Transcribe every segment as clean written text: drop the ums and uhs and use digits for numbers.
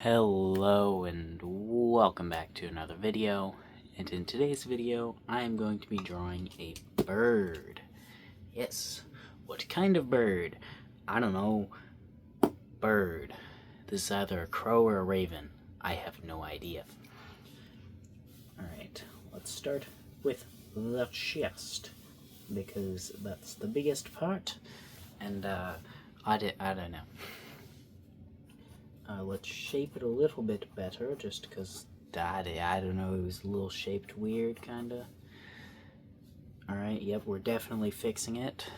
Hello and welcome back to another video, and in today's video I am going to be drawing a bird. Yes, what kind of bird? I don't know. Bird. This is either a crow or a raven. I have no idea. Alright, let's start with the chest, because that's the biggest part, and I don't know. Let's shape it a little bit better, just because, I don't know, it was a little shaped weird, kinda. Alright, yep, we're definitely fixing it.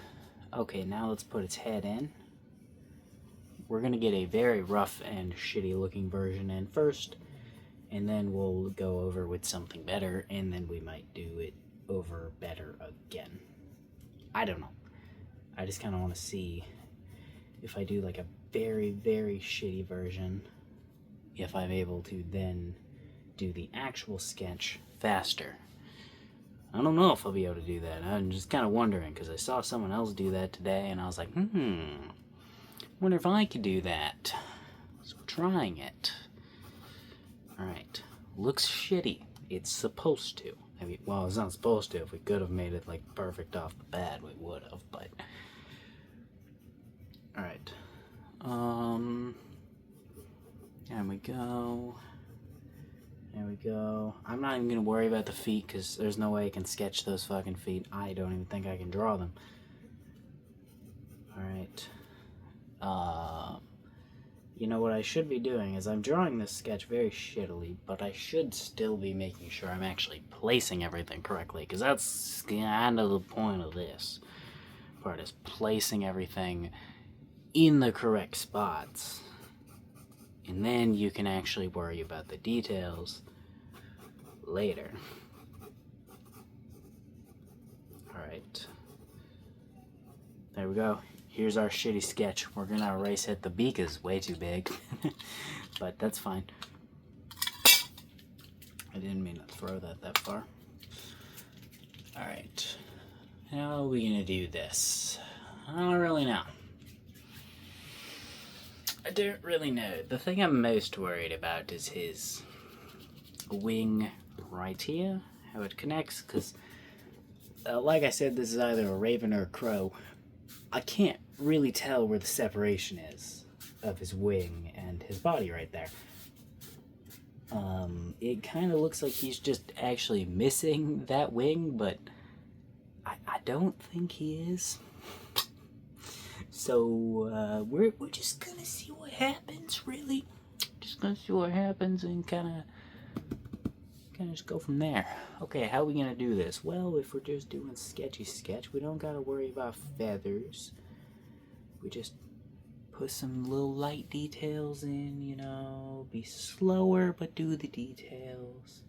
Okay, now let's put its head in. We're gonna get a very rough and shitty looking version in first, and then we'll go over with something better, and then we might do it over better again. I don't know. I just kinda wanna see if I do like a very, very shitty version, if I'm able to then do the actual sketch faster. I don't know if I'll be able to do that. I'm just kind of wondering, because I saw someone else do that today, and I was like, wonder if I could do that. So trying it. Alright. Looks shitty. It's supposed to. I mean, well, it's not supposed to. If we could have made it like perfect off the bat, we would have, but... Alright. There we go. There we go. I'm not even gonna worry about the feet, because there's no way I can sketch those fucking feet. I don't even think I can draw them. Alright. You know what I should be doing is I'm drawing this sketch very shittily, but I should still be making sure I'm actually placing everything correctly, because that's kind of the point of this part, is placing everything in the correct spots. And then you can actually worry about the details later. Alright. There we go. Here's our shitty sketch. We're gonna erase it. The beak is way too big. But that's fine. I didn't mean to throw that far. Alright. How are we gonna do this? I don't really know. I don't really know. The thing I'm most worried about is his wing right here, how it connects, because like I said, this is either a raven or a crow. I can't really tell where the separation is of his wing and his body right there. It kind of looks like he's just actually missing that wing, but I don't think he is. So, we're just gonna see what happens, really. Just gonna see what happens and kinda just go from there. Okay, how are we gonna do this? Well, if we're just doing sketchy sketch, we don't gotta worry about feathers. We just put some little light details in, you know, be slower, but do the details.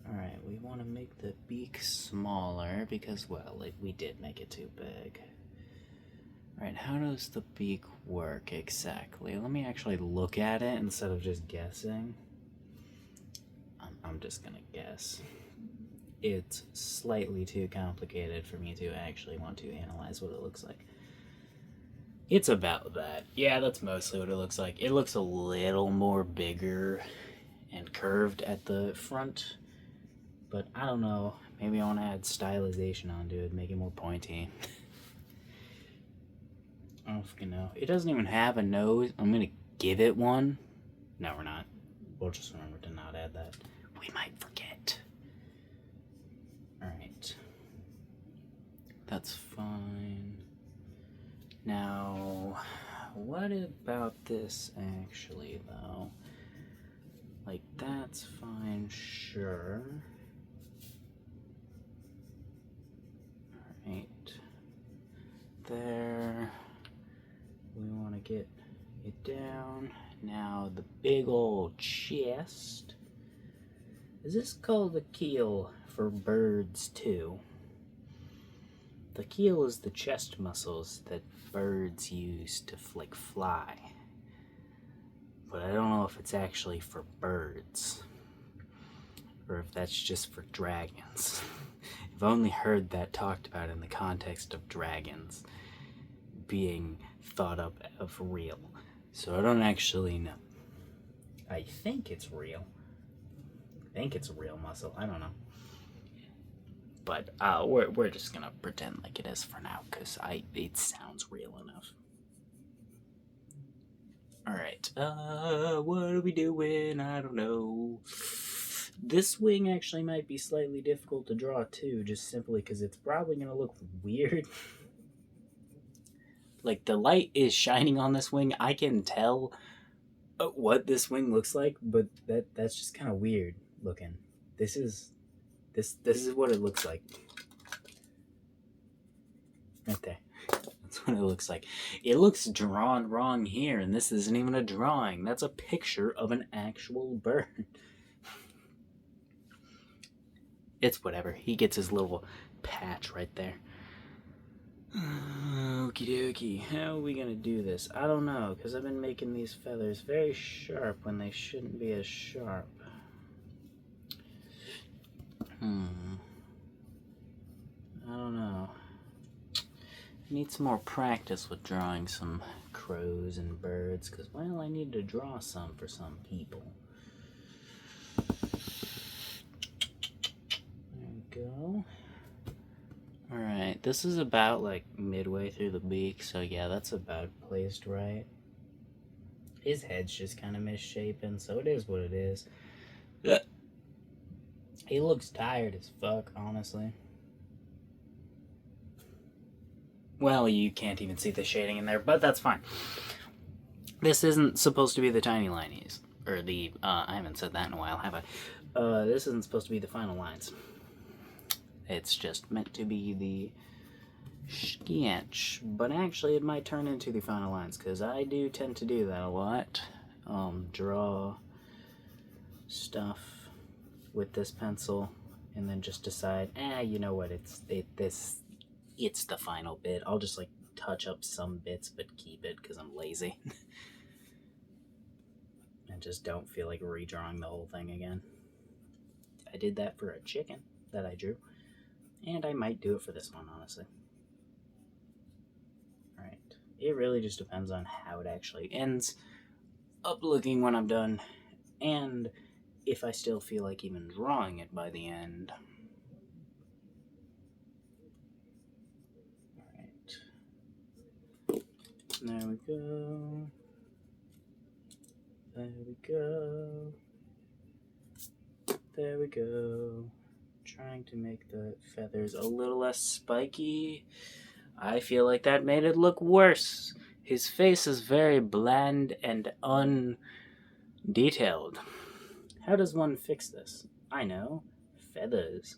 Alright, we want to make the beak smaller because, well, we did make it too big. Alright, how does the beak work exactly? Let me actually look at it instead of just guessing. I'm just gonna guess. It's slightly too complicated for me to actually want to analyze what it looks like. It's about that. Yeah, that's mostly what it looks like. It looks a little more bigger and curved at the front, but I don't know. Maybe I want to add stylization onto it, make it more pointy. I don't fucking know. It doesn't even have a nose. I'm gonna give it one. No, we're not. We'll just remember to not add that. We might forget. Alright. That's fine. Now, what about this actually, though? Like, that's fine, sure. Alright. There. We want to get it down. Now, the big old chest. Is this called the keel for birds, too? The keel is the chest muscles that birds use to, like, fly. But I don't know if it's actually for birds. Or if that's just for dragons. I've only heard that talked about in the context of dragons being thought up of real. So I don't actually know. I think it's real. I think it's a real muscle. I don't know. But we're just gonna pretend like it is for now, because it sounds real enough. Alright, what are we doing? I don't know. This wing actually might be slightly difficult to draw too, just simply because it's probably gonna look weird. Like, the light is shining on this wing. I can tell what this wing looks like, but that's just kind of weird looking. This is what it looks like. Right there. That's what it looks like. It looks drawn wrong here, and this isn't even a drawing. That's a picture of an actual bird. It's whatever. He gets his little patch right there. Okie dokie. How are we gonna do this? I don't know, because I've been making these feathers very sharp when they shouldn't be as sharp. I don't know. I need some more practice with drawing some crows and birds, because, well, I need to draw some for some people. There we go. Alright, this is about, like, midway through the beak, so yeah, that's about placed right. His head's just kind of misshapen, so it is what it is. He looks tired as fuck, honestly. Well, you can't even see the shading in there, but that's fine. This isn't supposed to be the tiny linies. Or the, I haven't said that in a while, have I? This isn't supposed to be the final lines. It's just meant to be the sketch. But actually, it might turn into the final lines, because I do tend to do that a lot. Draw stuff with this pencil, and then just decide, you know what, it's the final bit. I'll just, like, touch up some bits, but keep it, because I'm lazy. And just don't feel like redrawing the whole thing again. I did that for a chicken that I drew, and I might do it for this one, honestly. Alright. It really just depends on how it actually ends up looking when I'm done, and if I still feel like even drawing it by the end. Alright. There we go. There we go. There we go. Trying to make the feathers a little less spiky. I feel like that made it look worse. His face is very bland and undetailed. How does one fix this? I know. Feathers.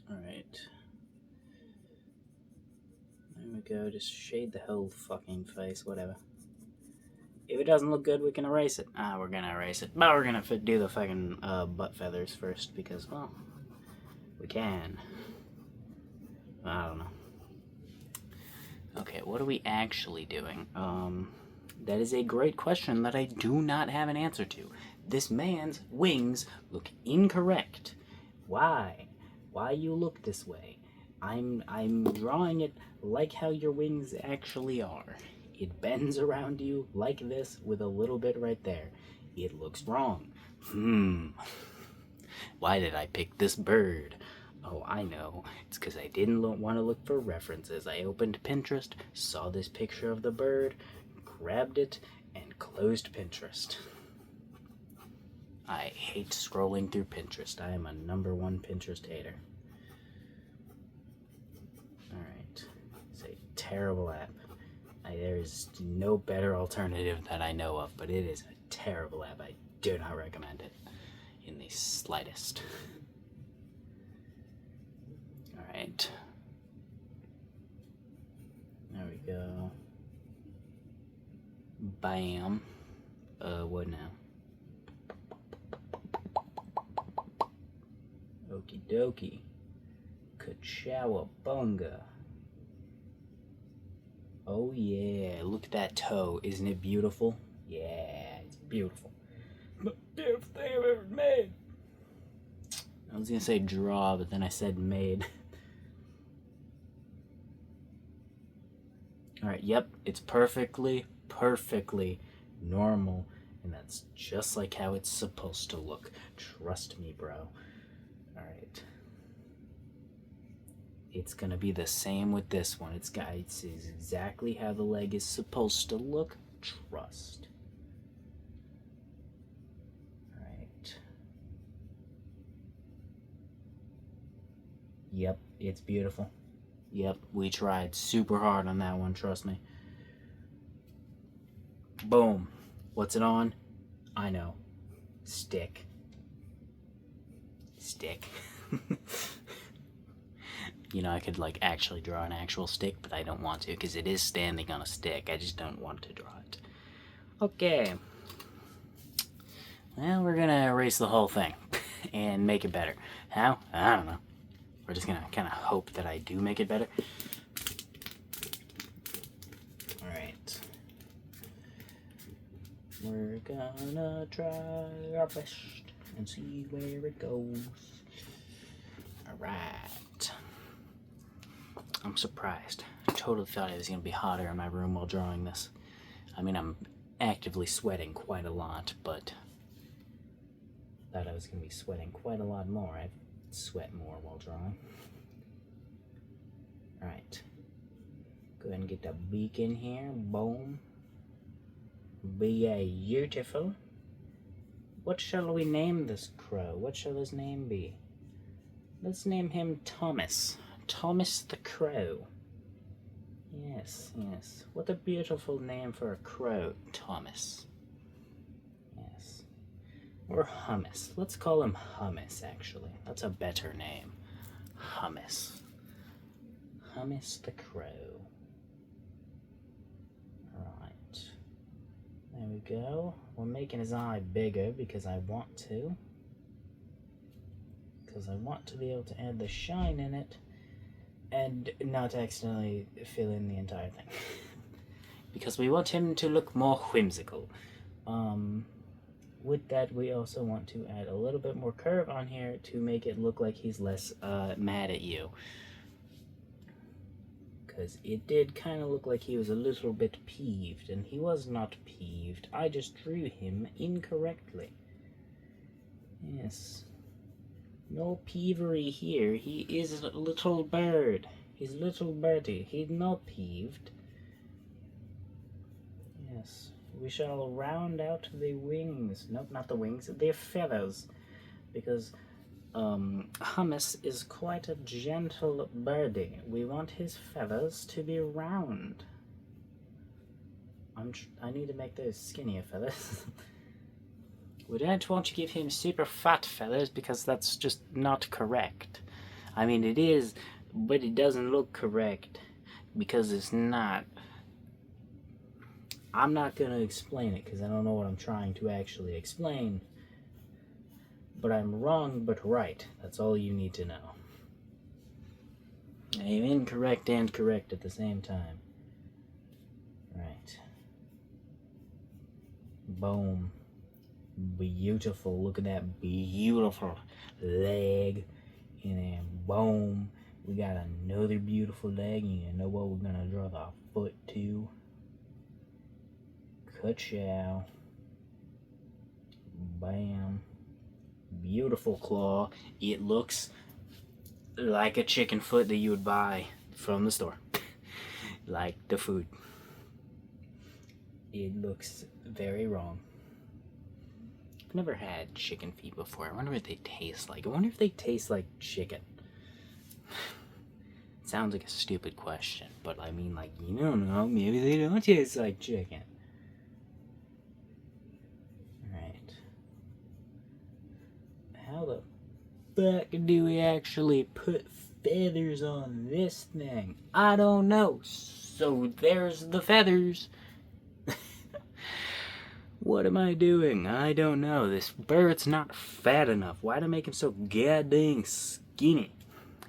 Alright. There we go. Just shade the whole fucking face. Whatever. If it doesn't look good, we can erase it. We're gonna erase it. But we're gonna do the fucking butt feathers first, because, well, we can. I don't know. Okay, what are we actually doing? That is a great question that I do not have an answer to. This man's wings look incorrect. Why? Why you look this way? I'm drawing it like how your wings actually are. It bends around you like this with a little bit right there. It looks wrong. Why did I pick this bird? Oh, I know. It's because I didn't want to look for references. I opened Pinterest, saw this picture of the bird, grabbed it, and closed Pinterest. I hate scrolling through Pinterest. I am a #1 Pinterest hater. Alright. It's a terrible app. There is no better alternative that I know of, but it is a terrible app. I do not recommend it in the slightest. Alright. There we go. Bam. What now? Okie dokie. Kachowabunga. Oh yeah, look at that toe. Isn't it beautiful? Yeah, it's beautiful. The beautiful thing I've ever made. I was gonna say draw, but then I said made. Alright, yep, it's perfectly normal, and that's just like how it's supposed to look. Trust me, bro. Alright. It's gonna be the same with this one. It's exactly how the leg is supposed to look. Trust. Alright. Yep, it's beautiful. Yep, we tried super hard on that one, trust me. Boom. What's it on? I know. Stick. Stick. You know, I could like actually draw an actual stick, but I don't want to because it is standing on a stick. I just don't want to draw it. Okay. Well, we're gonna erase the whole thing and make it better. How? I don't know. We're just gonna kind of hope that I do make it better. Alright. We're gonna try our best and see where it goes. Alright. I'm surprised. I totally thought it was gonna be hotter in my room while drawing this. I mean, I'm actively sweating quite a lot, but I thought I was gonna be sweating quite a lot more. I sweat more while drawing. Alright. Go ahead and get the beak in here. Boom. Beautiful. What shall we name this crow? What shall his name be? Let's name him Thomas. Thomas the Crow. Yes, yes. What a beautiful name for a crow, Thomas. Yes. Or Hummus. Let's call him Hummus, actually. That's a better name. Hummus. Hummus the Crow. Alright. There we go. We're making his eye bigger because I want to. Because I want to be able to add the shine in it and not accidentally fill in the entire thing. Because we want him to look more whimsical. With that, we also want to add a little bit more curve on here to make it look like he's less mad at you. Because it did kind of look like he was a little bit peeved, and he was not peeved. I just drew him incorrectly. Yes. No peevery here. He is a little bird. He's a little birdie. He's not peeved. Yes. We shall round out the wings. Nope, not the wings. The feathers. Because Hummus is quite a gentle birdie. We want his feathers to be round. I need to make those skinnier feathers. We don't want to give him super fat feathers because that's just not correct. I mean, it is, but it doesn't look correct because it's not. I'm not going to explain it because I don't know what I'm trying to actually explain. But I'm wrong but right. That's all you need to know. I am incorrect and correct at the same time. Right. Boom. Beautiful. Look at that beautiful leg. And then boom. We got another beautiful leg. And you know what? We're going to draw the foot too. Ka-chow. Bam. Beautiful claw. It looks like a chicken foot that you would buy from the store. Like the food. It looks very wrong. I've never had chicken feet before. I wonder what they taste like. I wonder if they taste like chicken. It sounds like a stupid question, but I mean, like, you don't know. Maybe they don't taste like chicken. Alright. How the fuck do we actually put feathers on this thing? I don't know. So there's the feathers. What am I doing? I don't know. This bird's not fat enough. Why'd I make him so goddamn skinny?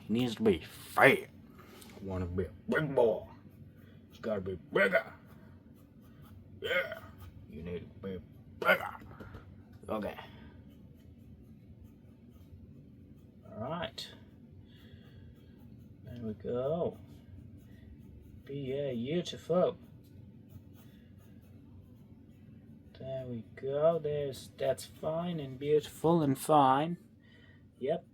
He needs to be fat. I want to be a big boy. It's gotta be bigger. Yeah. You need to be bigger. Okay. Alright. There we go. Beautiful. There we go. That's fine and beautiful and fine. Yep,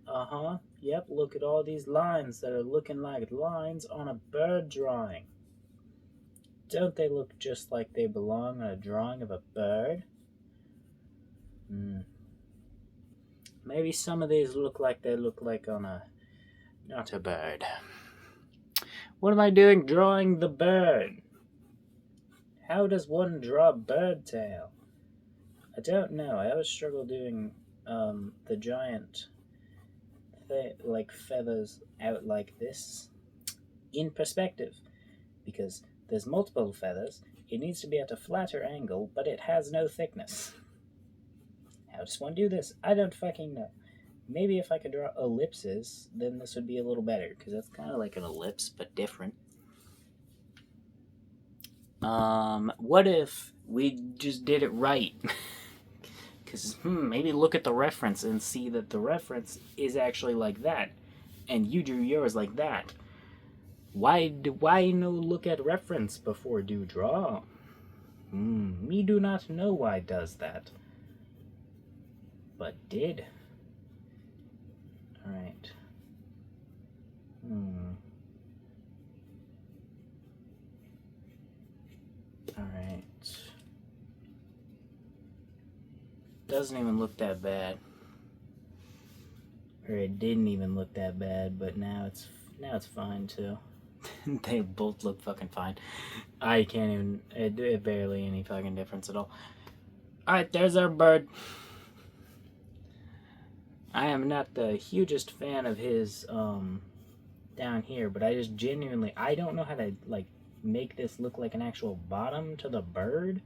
Yep, look at all these lines that are looking like lines on a bird drawing. Don't they look just like they belong on a drawing of a bird? Maybe some of these look like they look like on a... not a bird. What am I doing drawing the bird? How does one draw a bird tail? I don't know. I always struggle doing the giant like feathers out like this in perspective, because there's multiple feathers. It needs to be at a flatter angle, but it has no thickness. How does one do this? I don't fucking know. Maybe if I could draw ellipses, then this would be a little better, because that's kind of like an ellipse, but different. What if we just did it right? Because, maybe look at the reference and see that the reference is actually like that, and you drew yours like that. Why no look at reference before do draw? Me do not know why does that. But did. Alright. Alright. Doesn't even look that bad. Or it didn't even look that bad, but now it's fine too. They both look fucking fine. I can't even... It barely any fucking difference at all. Alright, there's our bird. I am not the hugest fan of his down here, but I just genuinely... I don't know how to, like, make this look like an actual bottom to the bird.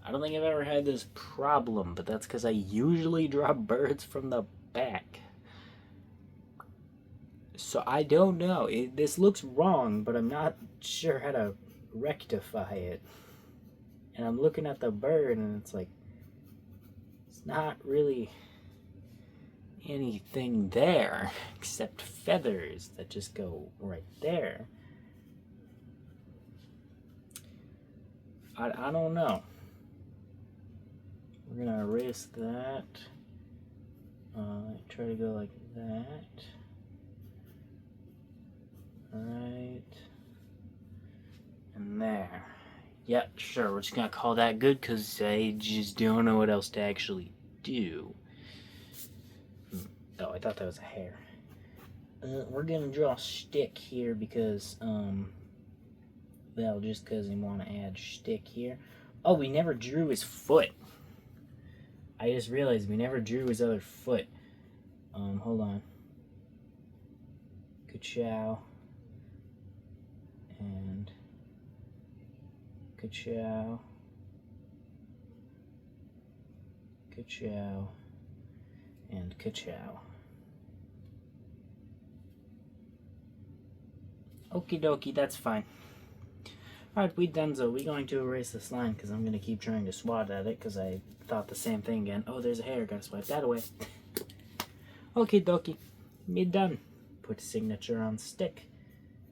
I don't think I've ever had this problem, but that's because I usually draw birds from the back. So I don't know. This looks wrong, but I'm not sure how to rectify it. And I'm looking at the bird, and it's like, it's not really anything there except feathers that just go right there. I don't know. We're gonna erase that. Try to go like that. Right. And there. Yep, sure. We're just gonna call that good because I just don't know what else to actually do. Oh, I thought that was a hair. We're gonna draw a stick here because, well, just because we want to add stick here. Oh, we never drew his foot. I just realized we never drew his other foot. Hold on. Ka-chow. And ka-chow. Ka-chow. And ka-chow. Okie dokie, that's fine. Alright, we donezo. We're going to erase this line because I'm going to keep trying to swat at it because I thought the same thing again. Oh, there's a hair. Gotta swipe that away. Okie dokie. Me done. Put signature on stick.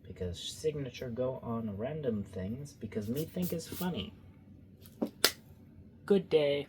Because signature go on random things because me think is funny. Good day.